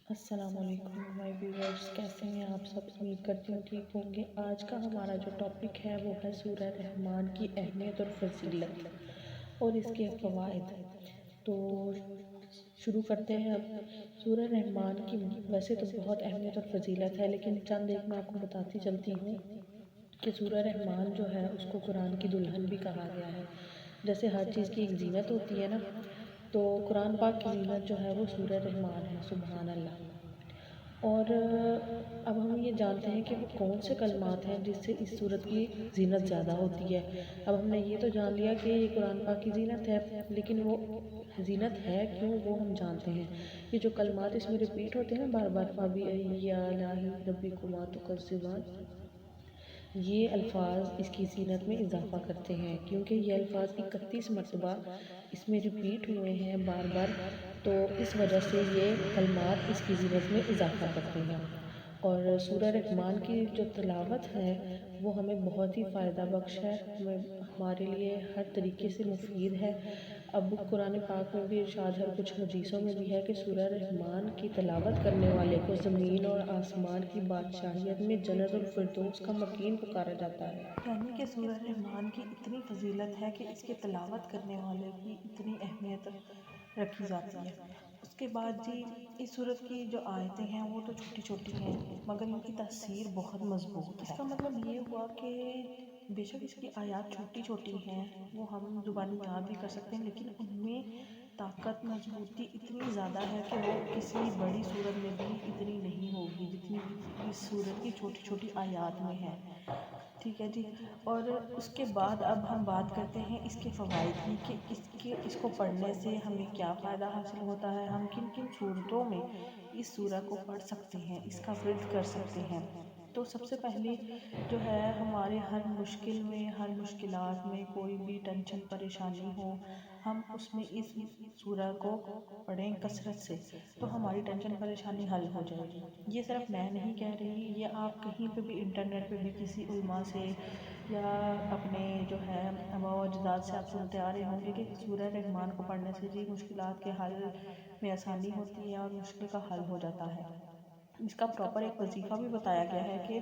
السلام علیکم مائی ویورز، کیسے ہیں آپ سب؟ امید کرتی ہوں ٹھیک ہوں گے۔ آج کا ہمارا جو ٹاپک ہے وہ ہے سورہ رحمان کی اہمیت اور فضیلت اور اس کے فوائد۔ تو شروع کرتے ہیں اب۔ سورہ رحمان کی ویسے تو بہت اہمیت اور فضیلت ہے، لیکن چند ایک میں آپ کو بتاتی چلتی ہوں کہ سورہ رحمان جو ہے اس کو قرآن کی دلہن بھی کہا گیا ہے۔ جیسے ہر چیز کی ایک زینت ہوتی ہے نا، تو قرآن پاک کی زینت جو ہے وہ سورہ رحمان ہے، سبحان اللہ۔ اور اب ہم یہ جانتے ہیں کہ وہ کون سے کلمات ہیں جس سے اس سورت کی زینت زیادہ ہوتی ہے۔ اب ہم نے یہ تو جان لیا کہ یہ قرآن پاک کی زینت ہے، لیکن وہ زینت ہے کیوں وہ ہم جانتے ہیں۔ یہ جو کلمات اس میں ریپیٹ ہوتے ہیں نا بار بار، فَبِأَيِّ آلَاءِ رَبِّكُمَا تُكَذِّبَانِ، یہ الفاظ اس کی زینت میں اضافہ کرتے ہیں، کیونکہ یہ الفاظ 31 مرتبہ اس میں ریپیٹ ہوئے ہیں بار بار، تو اس وجہ سے یہ کلمات اس کی زینت میں اضافہ کرتے ہیں۔ اور سورہ رحمان کی جو تلاوت ہے وہ ہمیں بہت ہی فائدہ بخش ہے، ہمارے لیے ہر طریقے سے مفید ہے۔ اب قرآن پاک میں بھی ارشاد ہے، کچھ حدیثوں میں بھی ہے کہ سورہ رحمان کی تلاوت کرنے والے کو زمین اور آسمان کی بادشاہیت میں جنت الفردوس کا مکین پکارا جاتا ہے۔ یعنی کہ سورہ رحمان کی اتنی فضیلت ہے کہ اس کی تلاوت کرنے والے کی اتنی اہمیت رکھی جاتی ہے۔ اس کے بعد جی، اس سورت کی جو آیتیں ہیں وہ تو چھوٹی چھوٹی ہیں، مگر ان کی تاثیر بہت مضبوط ہے۔ اس کا مطلب یہ ہوا کہ بے شک اس کی آیات چھوٹی چھوٹی ہیں، وہ ہم زبانی یاد بھی کر سکتے ہیں، لیکن ان میں طاقت مضبوطی اتنی زیادہ ہے کہ وہ کسی بڑی سورت میں بھی اتنی نہیں ہوگی جتنی اس سورت کی چھوٹی چھوٹی آیات میں ہے۔ ٹھیک ہے جی۔ اور اس کے بعد اب ہم بات کرتے ہیں اس کے فوائد کی کہ اس کو پڑھنے سے ہمیں کیا فائدہ حاصل ہوتا ہے، ہم کن کن صورتوں میں اس سورہ کو پڑھ سکتے ہیں، اس کا ورد کر سکتے ہیں۔ تو سب سے پہلی جو ہے، ہمارے ہر مشکل میں، ہر مشکلات میں کوئی بھی ٹینشن پریشانی ہو، ہم اس میں اس سورہ کو پڑھیں کثرت سے، تو ہماری ٹینشن پریشانی حل ہو جائے گی۔ یہ صرف میں نہیں کہہ رہی، یہ آپ کہیں پہ بھی انٹرنیٹ پہ بھی کسی علماء سے یا اپنے جو ہے آباء و اجداد سے آپ سنتے آ رہے ہوں گے کہ سورہ رحمان کو پڑھنے سے جی مشکلات کے حل میں آسانی ہوتی ہے اور مشکل کا حل ہو جاتا ہے۔ اس کا پراپر ایک وظیفہ بھی بتایا گیا ہے کہ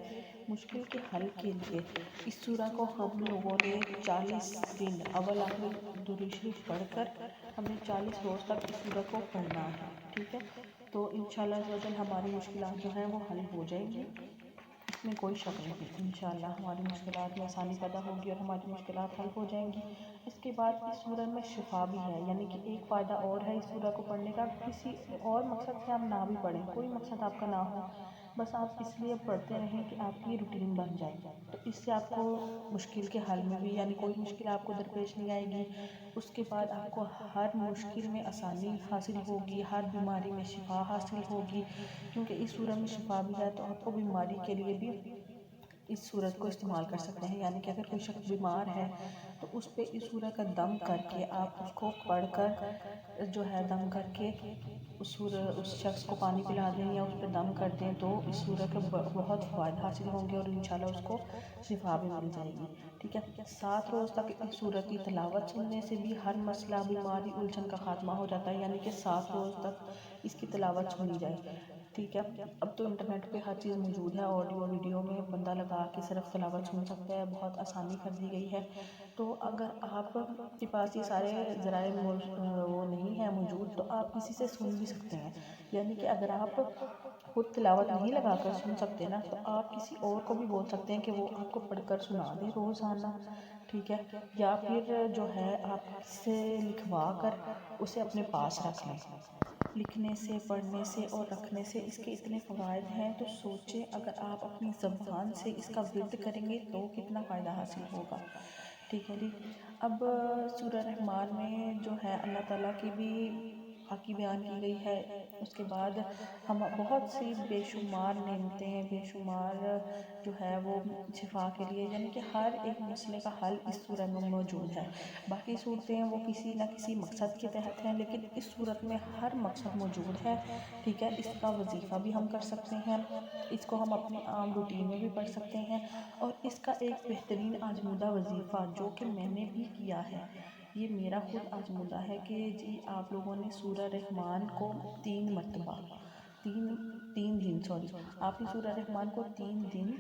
مشکل کے حل کے لیے اس سورہ کو ہم لوگوں نے 40 دن اول آخر درود شریف پڑھ کر ہم نے 40 روز تک اس سورہ کو پڑھنا ہے۔ ٹھیک ہے، تو انشاءاللہ عز و جل ہماری مشکلات جو ہیں وہ حل ہو جائیں گی، اس میں کوئی شک نہیں۔ انشاءاللہ ہماری مشکلات میں آسانی پیدا ہوگی اور ہماری مشکلات حل ہو جائیں گی۔ اس کے بعد اس سورہ میں شفا بھی ہے، یعنی کہ ایک فائدہ اور ہے اس سورہ کو پڑھنے کا۔ کسی اور مقصد سے آپ نہ بھی پڑھیں، کوئی مقصد آپ کا نہ ہو، بس آپ اس لیے پڑھتے رہیں کہ آپ کی روٹین بن جائے، تو اس سے آپ کو مشکل کے حل میں بھی، یعنی کوئی مشکل آپ کو درپیش نہیں آئے گی۔ اس کے بعد آپ کو ہر مشکل میں آسانی حاصل ہوگی، ہر بیماری میں شفا حاصل ہوگی، کیونکہ اس سورہ میں شفا بھی ہے، تو آپ کو بیماری کے لیے بھی اس سورت کو استعمال کر سکتے ہیں۔ یعنی کہ اگر کوئی شخص بیمار ہے تو اس پہ اس سورہ کا دم کر کے آپ اس کو پڑھ کر جو ہے دم کر کے اس شخص کو پانی پلا دیں یا اس پہ دم کر دیں، تو اس سورہ کے بہت فوائد حاصل ہوں گے اور انشاءاللہ اس کو شفا بھی مل جائے گی۔ ٹھیک ہے، 7 روز تک اس سورہ کی تلاوت سننے سے بھی ہر مسئلہ، بیماری، الجھن کا خاتمہ ہو جاتا ہے، یعنی کہ 7 روز تک اس کی تلاوت سنی جائے۔ ٹھیک ہے، اب تو انٹرنیٹ پہ ہر چیز موجود ہے، آڈیو ویڈیو میں بندہ لگا کے صرف تلاوت سن سکتا ہے، بہت آسانی کر دی گئی ہے۔ تو اگر آپ کے پاس یہ سارے ذرائع وہ نہیں ہے موجود، تو آپ کسی سے سن بھی سکتے ہیں، یعنی کہ اگر آپ خود تلاوت نہیں لگا کر سن سکتے نا، تو آپ کسی اور کو بھی بول سکتے ہیں کہ وہ آپ کو پڑھ کر سنا دے روزانہ۔ ٹھیک ہے، یا پھر جو ہے آپ سے لکھوا کر اسے اپنے پاس رکھ لیں۔ لکھنے سے، پڑھنے سے اور رکھنے سے اس کے اتنے فوائد ہیں، تو سوچیں اگر آپ اپنی زبان سے اس کا ورد کریں گے تو کتنا فائدہ حاصل ہوگا۔ ٹھیک ہے جی۔ اب سورہ رحمان میں جو ہے اللہ تعالیٰ کی بھی پاکی بیان کی گئی ہے، اس کے بعد ہم بہت سی بے شمار نعمتیں، بے شمار جو ہے وہ شفا کے لیے، یعنی کہ ہر ایک مسئلے کا حل اس سورہ میں موجود ہے۔ باقی صورتیں وہ کسی نہ کسی مقصد کے تحت ہیں، لیکن اس صورت میں ہر مقصد موجود ہے۔ ٹھیک ہے، اس کا وظیفہ بھی ہم کر سکتے ہیں، اس کو ہم اپنی عام روٹین میں بھی پڑھ سکتے ہیں، اور اس کا ایک بہترین آزمودہ وظیفہ جو کہ میں نے بھی کیا ہے، یہ میرا خود آزمودہ ہے کہ جی آپ لوگوں نے سورہ رحمان کو 3 مرتبہ تین دن آپ نے سورہ رحمان کو 3 دن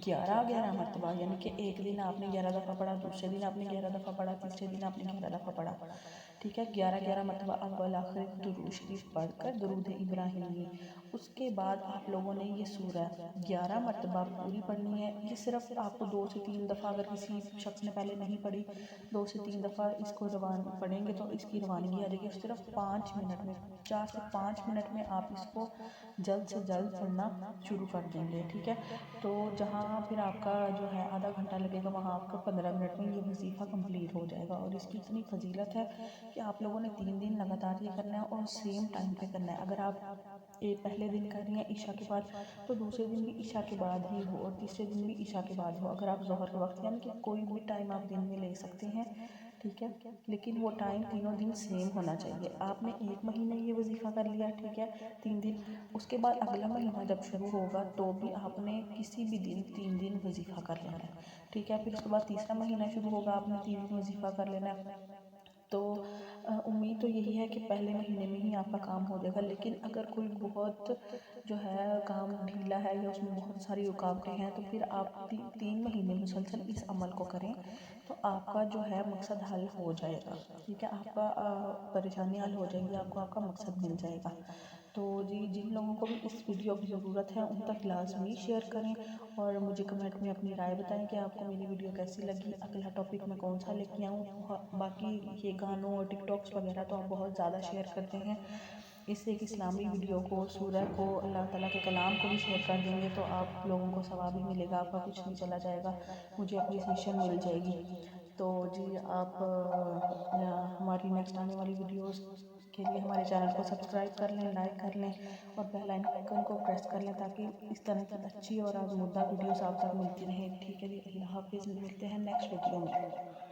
11 مرتبہ، یعنی کہ ایک دن آپ نے 11 دفعہ پڑھا، دوسرے دن آپ نے 11 دفعہ پڑھا، تیسرے دن آپ نے 11 دفعہ پڑھا، ٹھیک ہے، 11 مرتبہ اول آخر درود شریف پڑھ کر درود ابراہیمی، اس کے بعد آپ لوگوں نے یہ سورہ 11 مرتبہ پوری پڑھنی ہے۔ یہ صرف آپ کو 2 سے 3 دفعہ، اگر کسی شخص نے پہلے نہیں پڑھی 2 سے 3 دفعہ اس کو پڑھیں گے تو اس کی روانگی آ جائے گی۔ صرف 5 منٹ میں، 4 سے 5 منٹ میں آپ اس کو جلد سے جلد پڑھنا شروع کر دیں گے، ٹھیک ہے۔ تو جہاں پھر آپ کا جو ہے آدھا گھنٹہ لگے گا، وہاں آپ کا 15 منٹ میں یہ وظیفہ کمپلیٹ ہو جائے گا۔ اور اس کی اتنی فضیلت ہے کہ آپ لوگوں نے 3 دن لگاتار یہ کرنا ہے اور سیم ٹائم پہ کرنا ہے۔ اگر آپ پہلے دن کر رہی ہیں عشاء کے بعد، تو دوسرے دن بھی عشاء کے بعد ہی ہو اور تیسرے دن بھی عشاء کے بعد ہو۔ اگر آپ ظہر کے وقت، یعنی کہ کوئی بھی ٹائم آپ دن میں لے سکتے ہیں، ٹھیک ہے، لیکن وہ ٹائم تینوں دن سیم ہونا چاہیے۔ آپ نے ایک مہینے یہ وظیفہ کر لیا، ٹھیک ہے، 3 دن، اس کے بعد اگلا مہینہ جب شروع ہوگا تو بھی آپ نے کسی بھی دن 3 دن وظیفہ کر لینا ہے، ٹھیک ہے۔ پھر اس کے بعد تیسرا مہینہ شروع ہوگا، آپ نے 3 دن وظیفہ کر لینا ہے۔ تو امید تو یہی ہے کہ پہلے مہینے میں ہی آپ کا کام ہو جائے گا، لیکن اگر کوئی بہت جو ہے کام ڈھیلا ہے یا اس میں بہت ساری رکاوٹیں ہیں، تو پھر آپ 3 مہینے مسلسل اس عمل کو کریں تو آپ کا جو ہے مقصد حل ہو جائے گا، ٹھیک ہے، آپ کا پریشانی حل ہو جائے گی، آپ کو آپ کا مقصد مل جائے گا۔ تو جی، جن لوگوں کو بھی اس ویڈیو کی ضرورت ہے ان تک لازمی شیئر کریں اور مجھے کمنٹ میں اپنی رائے بتائیں کہ آپ کو میری ویڈیو کیسی لگی، اگلا ٹاپک میں کون سا لے کے آؤں۔ باقی یہ گانوں اور ٹک ٹاکس وغیرہ تو آپ بہت زیادہ شیئر کرتے ہیں، اس سے ایک اسلامی ویڈیو کو، سورہ کو، اللہ تعالیٰ کے کلام کو بھی شیئر کر دیں گے تو آپ لوگوں کو ثواب بھی ملے گا، آپ کا کچھ نہیں چلا جائے گا، مجھے اپریسیشن مل جائے گی۔ تو جی، آپ ہماری نیکسٹ آنے والی ویڈیوز کے لیے ہمارے چینل کو سبسکرائب کر لیں، لائک کر لیں اور بیل آئیکن کو پریس کر لیں تاکہ اس طرح کی اچھی اور آزمودہ ویڈیوز آپ تک ملتی رہیں، ٹھیک ہے جی۔ اللہ حافظ، ملتے ہیں نیکسٹ ویڈیو میں۔